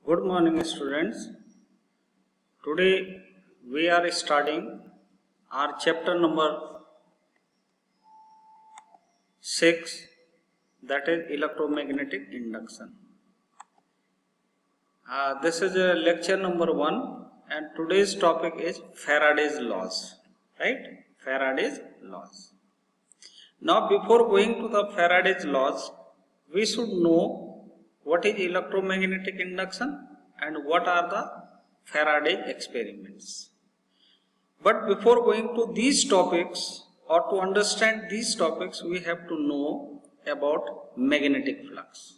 Good morning, students. Today we are starting our chapter number 6, that is electromagnetic induction. This is lecture number 1, and today's topic is Faraday's laws. Right? Faraday's laws. Now, before going to the Faraday's laws, we should know what is electromagnetic induction and what are the Faraday experiments. But before going to these topics, or to understand these topics, we have to know about magnetic flux.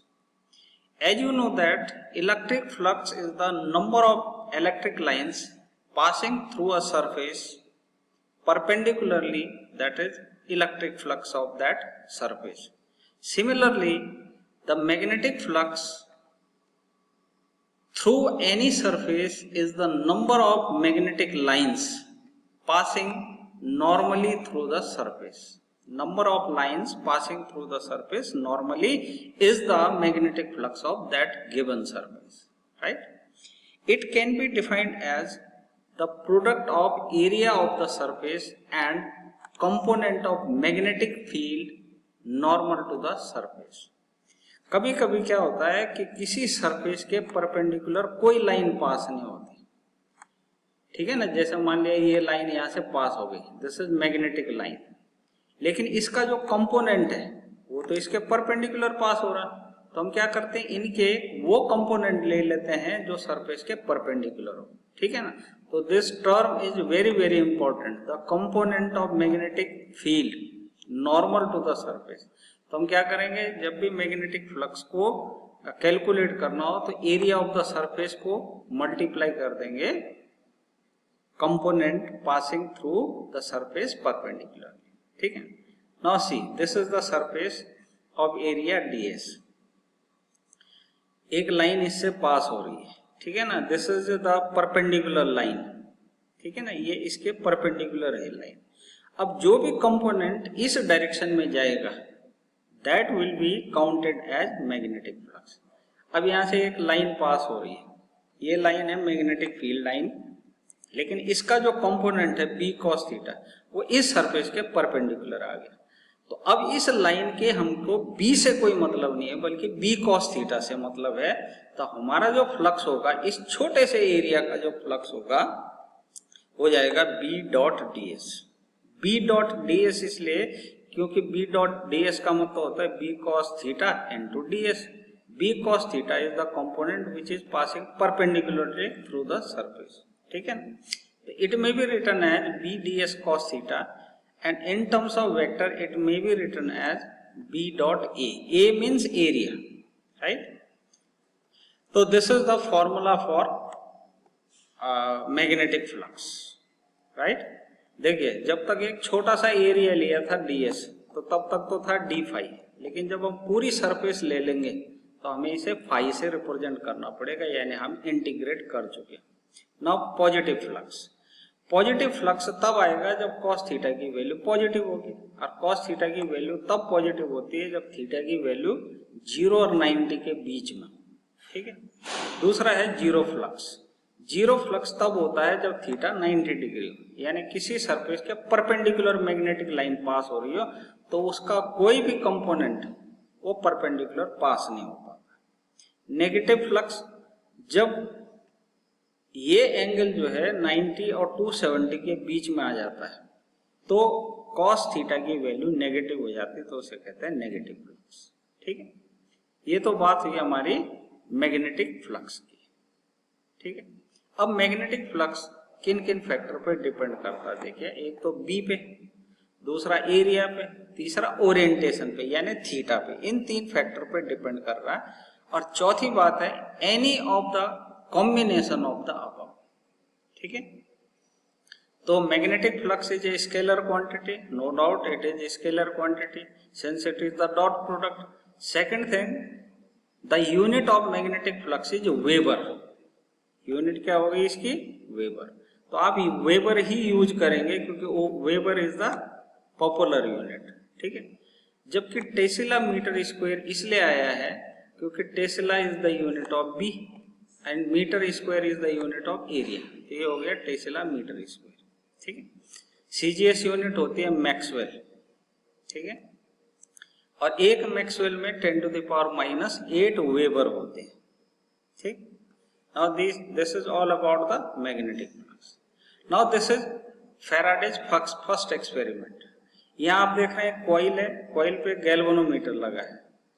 As you know that electric flux is the number of electric lines passing through a surface perpendicularly, that is electric flux of that surface. Similarly, the magnetic flux through any surface is the number of magnetic lines passing normally through the surface. Number of lines passing through the surface normally is the magnetic flux of that given surface. Right? It can be defined as the product of area of the surface and component of magnetic field normal to the surface. कभी कभी क्या होता है कि किसी surface के perpendicular कोई line पास नहीं होती, ठीक है ना। जैसे मान लिया ये लाइन यहाँ से पास हो गई, दिस इज मैग्नेटिक लाइन, लेकिन इसका जो कंपोनेंट है वो तो इसके परपेंडिकुलर पास हो रहा, तो हम क्या करते हैं, इनके वो कंपोनेंट ले लेते हैं जो सरफेस के परपेंडिकुलर हो, ठीक है ना। तो this term is very very important, the component of magnetic field normal to the surface. तो हम क्या करेंगे, जब भी मैग्नेटिक फ्लक्स को कैलकुलेट करना हो तो एरिया ऑफ द सरफेस को मल्टीप्लाई कर देंगे component passing through the surface perpendicularly, ठीक है। Now see, this is the surface of area ds, एक लाइन इससे पास हो रही है, ठीक है ना। This is the perpendicular line, ठीक है ना, ये इसके परपेंडिकुलर है लाइन। अब जो भी कंपोनेंट इस डायरेक्शन में जाएगा that will be counted as magnetic flux. अब यहाँ से एक लाइन पास हो रही है, ये लाइन है मैग्नेटिक फील्ड लाइन, लेकिन इसका जो कंपोनेंट है b cos थीटा वो इस सरफेस के परपेंडिकुलर आ गया। तो अब इस लाइन के हमको b से कोई मतलब नहीं है, बल्कि b cos थीटा से मतलब है। तो हमारा जो फ्लक्स होगा इस छोटे से एरिया का जो फ्लक्स होगा हो जाएगा b dot ds। b dot ds इसलिए क्योंकि b डॉट ds का मतलब होता है b cos theta into ds। b cos theta is the component which is passing perpendicularly through the surface, ठीक है ना। It may be written as b ds cos theta and in terms of vector it may be written as b dot a means area, right. तो this is the formula for magnetic flux, right. देखिए, जब तक एक छोटा सा area लिया था ds, तो तब तक तो था d फाई, लेकिन जब हम पूरी सरफेस ले लेंगे तो हमें इसे फाई से रिप्रेजेंट करना पड़ेगा, यानी हम इंटीग्रेट कर चुके। Now positive flux, positive flux तब आएगा जब cos थीटा की वैल्यू पॉजिटिव होगी, और cos थीटा की वैल्यू तब पॉजिटिव होती है जब थीटा की वैल्यू 0 और 90 के बीच में, ठीक है। दूसरा है जीरो फ्लक्स। जीरो फ्लक्स तब होता है जब थीटा 90 डिग्री हो, यानी किसी सरफेस के परपेंडिकुलर मैग्नेटिक लाइन पास हो रही हो तो उसका कोई भी कंपोनेंट वो परपेंडिकुलर पास नहीं हो पाता। नेगेटिव फ्लक्स, जब ये एंगल जो है 90 और 270 के बीच में आ जाता है तो cos थीटा की वैल्यू नेगेटिव हो जाती है, तो उसे कहते हैं नेगेटिव फ्लक्स, ठीक है। ये तो बात हुई हमारी मैग्नेटिक फ्लक्स की, ठीक है। अब मैग्नेटिक फ्लक्स किन किन फैक्टर पर डिपेंड करता है, देखिए, एक तो b पे, दूसरा एरिया पे, तीसरा ओरिएंटेशन पे यानी थीटा पे। इन तीन फैक्टर पे डिपेंड कर रहा है। और चौथी बात है any of the combination of the above, ठीक है। तो magnetic flux is a scalar quantity, no doubt it is scalar quantity since it is the dot product. Second thing, the unit of magnetic flux is weber. Unit क्या होगी इसकी, weber. तो आप weber ही use करेंगे क्योंकि वो weber is the popular unit, ठीक है। जबकि टेस्ला मीटर स्क्वायर इसलिए आया है क्योंकि tesla is the unit of B, and metre square is the unit of area. तो ये हो गया टेस्ला मीटर स्क्वायर, ठीक है। सीजीएस यूनिट होती है मैक्सवेल, ठीक है। और एक मैक्सवेल में 10⁻⁻8 वेबर होते हैं, ठीक। Now this is all about the magnetic flux. Now this is Faraday's first experiment. यहाँ आप देख रहे हैं कॉइल है, कॉइल पे गैल्वेनोमीटर लगा है,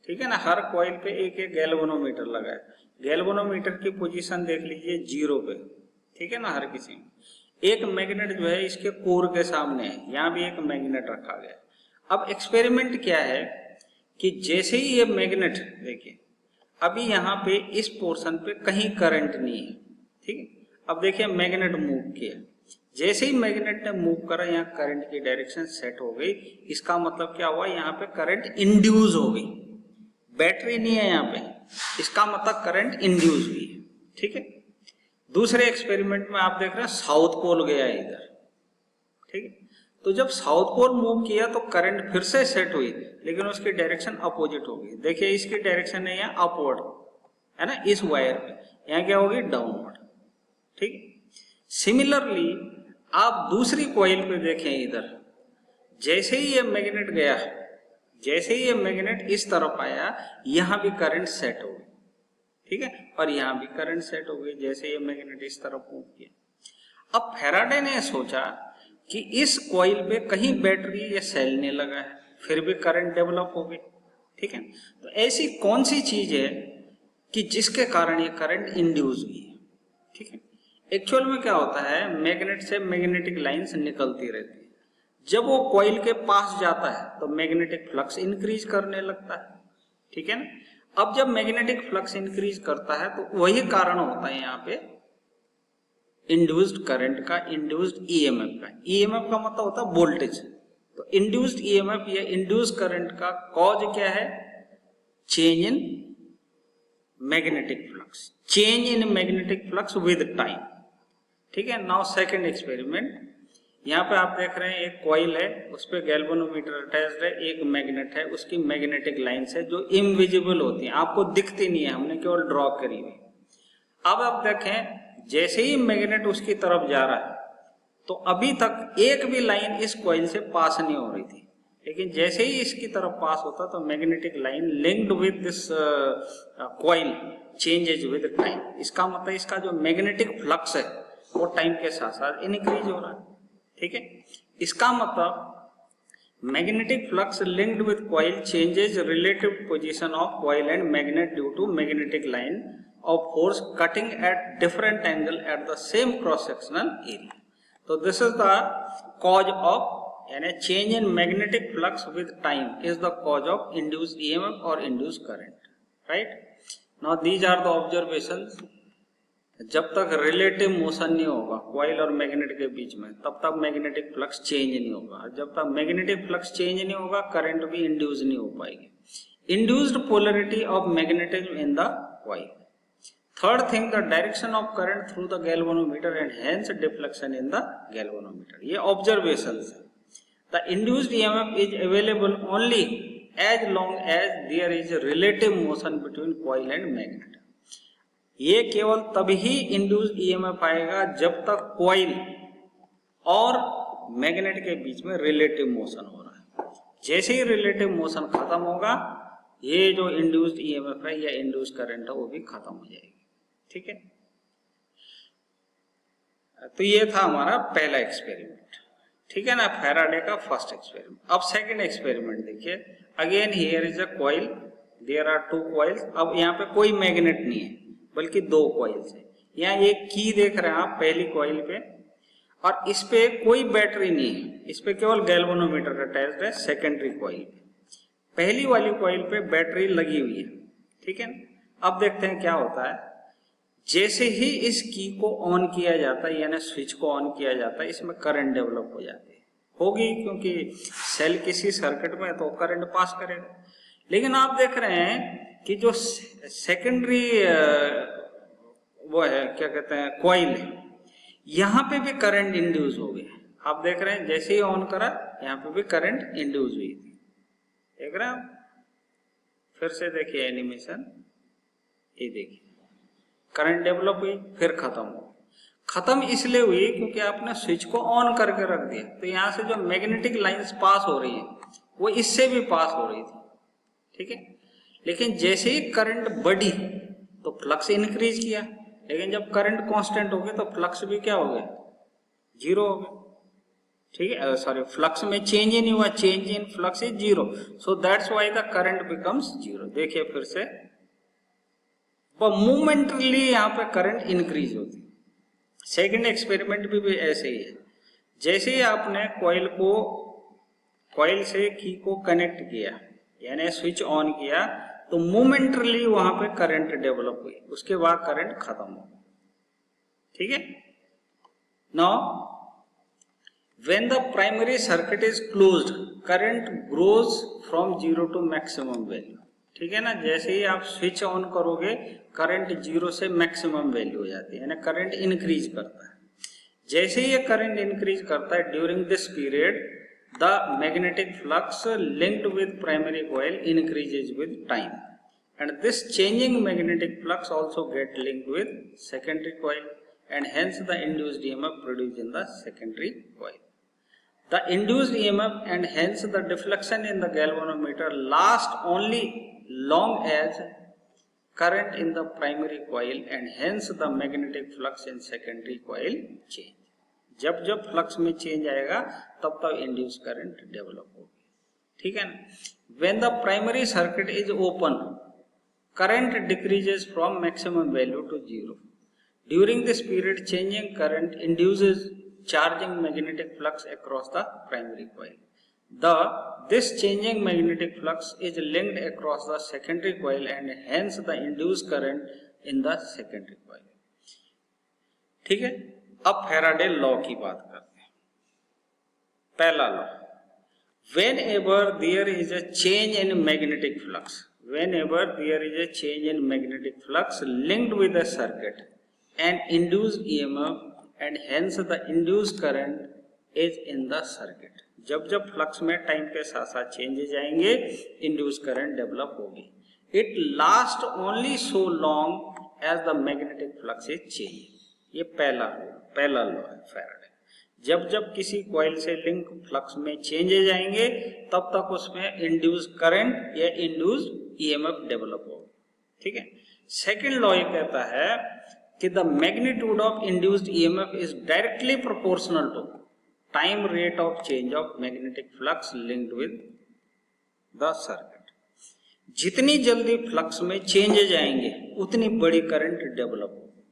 ठीक है ना। हर कॉइल पे एक एक गैल्वेनोमीटर लगा है। गैल्वेनोमीटर की पोजीशन देख लीजिए 0 पे, ठीक है ना, हर किसी में। एक मैग्नेट जो है इसके कोर के सामने है, यहाँ भी एक मैग्नेट रखा गया है। अब एक्सपेरिमेंट क्या है कि जैसे ही ये मैग्नेट, देखिए अभी यहाँ पे इस पोर्शन पे कहीं करंट नहीं है, ठीक है। अब देखिए मैग्नेट मूव किया, जैसे ही मैग्नेट ने मूव करा यहाँ करंट की डायरेक्शन सेट हो गई। इसका मतलब क्या हुआ, यहाँ पे करंट इंड्यूस हो गई। बैटरी नहीं है यहाँ पे, इसका मतलब करंट इंड्यूस हुई है, ठीक है। दूसरे एक्सपेरिमेंट में आप देख रहे हैं साउथ पोल गया है इधर, ठीक है। तो जब साउथ पोल मूव किया तो करंट फिर से सेट हुई, लेकिन उसकी डायरेक्शन अपोजिट हो गई। देखिए इसकी डायरेक्शन है यहाँ अपवर्ड, है ना, इस वायर पे। यहाँ क्या होगी, डाउनवर्ड, ठीक है। सिमिलरली आप दूसरी कॉइल पे देखें, इधर जैसे ही ये मैग्नेट गया, जैसे ही ये मैग्नेट इस तरफ आया, यहाँ भी करंट सेट हो गई, ठीक है। और यहाँ भी करंट सेट हो गई जैसे ये मैग्नेट इस तरफ मूव किया। अब फैराडे ने सोचा कि इस कॉइल पे कहीं बैटरी या सेल नहीं लगा है, फिर भी करंट डेवलप हो गई, ठीक है। तो ऐसी कौन सी चीज है कि जिसके कारण ये करंट इंड्यूस हुई है, ठीक है। एक्चुअल में क्या होता है, मैग्नेट से मैग्नेटिक लाइंस निकलती रहती है। जब वो कॉइल के पास जाता है तो मैग्नेटिक फ्लक्स इंक्रीज करने लगता है, ठीक है ना। अब जब मैग्नेटिक फ्लक्स इंक्रीज करता है तो वही कारण होता है यहाँ पे इंड्यूस्ड करंट का, इंड्यूस्ड ईएमएफ का। ईएमएफ का मतलब होता है वोल्टेज। तो इंड्यूस्ड ईएमएफ या इंड्यूस्ड करंट का कॉज क्या है, change in magnetic flux, change in magnetic flux with time, ठीक है। नाउ सेकंड एक्सपेरिमेंट, यहाँ पे आप देख रहे हैं एक कॉइल है, उस पे गैल्वेनोमीटर अटैच्ड है, एक मैग्नेट है, उसकी मैग्नेटिक लाइंस है जो इनविजिबल होती हैं, आपको दिखती नहीं है, हमने केवल ड्रॉ करी हुई। अब आप देखें जैसे ही मैग्नेट उसकी तरफ जा रहा है तो अभी तक एक भी लाइन इस कॉइल से पास नहीं हो रही थी, लेकिन जैसे ही इसकी तरफ पास होता तो magnetic line linked with this coil changes with time. इसका मतलब इसका जो मैग्नेटिक फ्लक्स है वो टाइम के साथ साथ इंक्रीज हो रहा है, ठीक है। इसका मतलब magnetic flux linked with coil changes relative position of coil and magnet due to magnetic line of force cutting at different angle at the same cross sectional area. So this is the cause of यानी change in magnetic flux with time is the cause of induced EMF or induced current, right? Now these are the observations. जब तक relative motion नहीं होगा coil और magnet के बीच में, तब तक मैग्नेटिक फ्लक्स चेंज नहीं होगा। जब तक मैग्नेटिक फ्लक्स चेंज नहीं होगा करंट भी इंड्यूस नहीं हो पाएगी। Induced polarity of magnetism in the coil. Third thing, the direction of current through the galvanometer and hence deflection in the galvanometer. ये observations है। The induced EMF is available only as long as there is a relative motion between coil and magnet. ये केवल तभी induced EMF आएगा जब तक coil और magnet के बीच में relative motion हो रहा है। जैसे ही relative motion खत्म होगा, ये जो induced EMF है या induced current है वो भी खत्म हो जाएगी, ठीक है। तो ये था हमारा पहला एक्सपेरिमेंट, ठीक है ना, फैराडे का फर्स्ट एक्सपेरिमेंट। अब सेकंड एक्सपेरिमेंट देखिए, again here is a coil, there are 2 coils. अब यहाँ पे कोई मैग्नेट नहीं है बल्कि 2 कॉइल्स है। यहाँ एक की देख रहे हैं आप पहली कॉइल पे, और इस पे कोई बैटरी नहीं है, इस पे केवल गैल्वेनोमीटर अटैच्ड है सेकेंडरी कॉइल पे। पहली वाली कॉइल पे बैटरी लगी हुई है, ठीक है। अब देखते हैं क्या होता है। जैसे ही इस की को ऑन किया जाता है यानी स्विच को ऑन किया जाता है, इसमें करंट डेवलप हो जाती है, होगी, क्योंकि सेल किसी सर्किट में तो करंट पास करेगा। लेकिन आप देख रहे हैं कि जो सेकेंडरी वो है क्या कहते हैं कॉइल है, यहाँ पे भी करंट इंड्यूस हो गया। आप देख रहे हैं जैसे ही ऑन करा यहाँ पे भी करंट इंड्यूस हुई थी, देख रहे हैं आप। फिर से देखिए एनिमेशन, ये देखिए करंट डेवलप हुई, फिर खत्म हो। खत्म इसलिए हुई क्योंकि आपने स्विच को ऑन करके रख दिया, तो यहाँ से जो मैग्नेटिक लाइंस पास हो रही है वो इससे भी पास हो रही थी, ठीक है। लेकिन जैसे ही करंट बढ़ी तो फ्लक्स इंक्रीज किया, लेकिन जब करंट कांस्टेंट हो गया तो फ्लक्स भी क्या हो गया, जीरो हो गया, ठीक है। सॉरी, फ्लक्स में चेंज ही नहीं हुआ, change in flux is zero, so that's why the current becomes zero. देखिए फिर से, मोमेंटली यहाँ पे करंट इंक्रीज होती है। सेकंड एक्सपेरिमेंट भी ऐसे ही है, जैसे ही आपने कॉइल से की को कनेक्ट किया यानी स्विच ऑन किया तो मोमेंटली वहां पे करंट डेवलप हुई, उसके बाद करंट खत्म हो, ठीक है। Now when the primary circuit is closed, current grows from 0 to maximum value, ठीक है ना। जैसे ही आप स्विच ऑन करोगे करंट 0 से मैक्सिमम वैल्यू हो जाती है, यानी करंट इंक्रीज करता है। जैसे ही ये करंट इंक्रीज करता है during this period the magnetic flux linked with primary coil increases with time, and this changing magnetic flux also get linked with secondary coil, and hence the induced EMF produced in the secondary coil. The induced EMF and hence the deflection in the galvanometer last only long as current in the primary coil and hence the magnetic flux in secondary coil change. जब जब flux में change आएगा तब तक induce current develop होगी, ठीक है ना। When the primary circuit is open, current decreases from maximum value to 0. During this period, changing current induces charging magnetic flux across the primary coil. This changing magnetic flux is linked across the secondary coil and hence the induced current in the secondary coil. ठीक है। अब Faraday law की बात करते हैं। पहला law, whenever there is a change in magnetic flux, whenever there is a change in magnetic flux linked with the circuit and induced EMF and hence the induced current is in the circuit. जब जब flux में time के साथ साथ changes आएंगे induce current develop होगी। It last only so long as the magnetic flux is change. ये पहला लॉ है फैराडे। जब जब किसी कॉइल से लिंक फ्लक्स में चेंजेस आएंगे तब तक उसमें इंड्यूस करंट या इंड्यूस ईएमएफ डेवलप होगा, ठीक है। सेकेंड लॉ ये कहता है कि the magnitude of induced EMF is directly proportional to time rate of change of magnetic flux linked with the circuit. जितनी जल्दी फ्लक्स में चेंजेज आएंगे उतनी बड़ी करंट डेवलप होगी,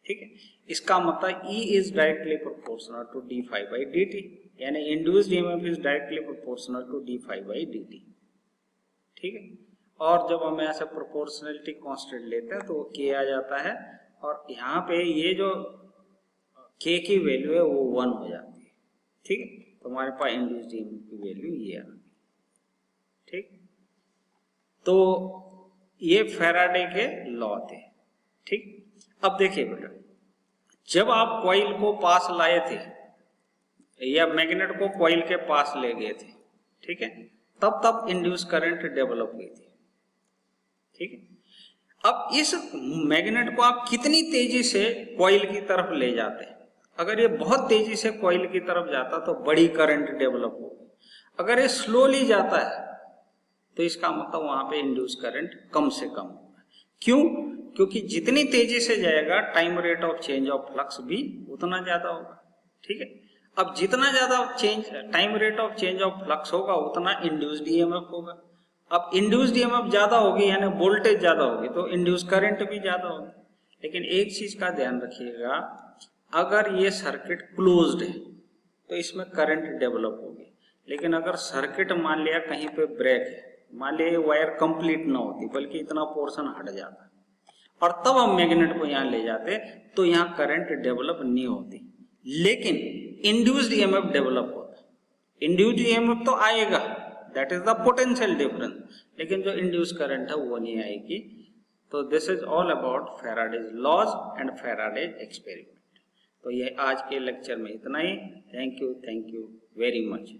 ठीक है। इसका मतलब E is directly proportional to d phi by dt, यानी induced EMF is directly proportional to d phi by dt, ठीक है। और जब हम ऐसे प्रोपोर्शनलिटी कांस्टेंट लेते हैं तो वो K आ जाता है और यहाँ पे ये जो K की वैल्यू है वो 1 हो जाती है, ठीक है। तो हमारे पास इंड्यूस्ड ईएमएफ की वैल्यू ये आ गई, ठीक। तो ये फैराडे के लॉ थे, ठीक। अब देखिए बेटा, जब आप कॉइल को पास लाए थे या मैग्नेट को कॉइल के पास ले गए थे, ठीक है, तब इंड्यूस करंट डेवलप हुई थी, ठीक है। अब इस मैग्नेट को आप कितनी तेजी से कॉइल की तरफ ले जाते हैं। अगर ये बहुत तेजी से कॉइल की तरफ जाता तो बड़ी करंट डेवलप होगी, अगर ये स्लोली जाता है तो इसका मतलब वहां पे इंड्यूस करंट कम से कम होगा। क्यों? क्योंकि जितनी तेजी से जाएगा time rate of change of flux भी उतना ज्यादा होगा, ठीक है। अब जितना ज्यादा time rate of change of flux होगा उतना इंड्यूस्ड ईएमएफ होगा। अब इंड्यूस्ड ईएमएफ ज्यादा होगी यानी वोल्टेज ज्यादा होगी तो इंड्यूस करंट भी ज्यादा होगी। लेकिन एक चीज का ध्यान रखिएगा, अगर ये सर्किट क्लोज्ड है तो इसमें करंट डेवलप होगी, लेकिन अगर सर्किट मान लिया कहीं पे ब्रेक है, मान लिया ये वायर कंप्लीट ना होती बल्कि इतना पोर्शन हट जाता और तब हम मैग्नेट को यहाँ ले जाते तो यहाँ करंट डेवलप नहीं होती, लेकिन इंड्यूस्ड ईएमएफ डेवलप होता। इंड्यूस्ड ईएमएफ तो आएगा, that is the potential difference, लेकिन जो इंड्यूस करंट है वो नहीं आएगी। तो this is all about Faraday's laws and Faraday's experiment. तो ये आज के लेक्चर में इतना ही। Thank you very much.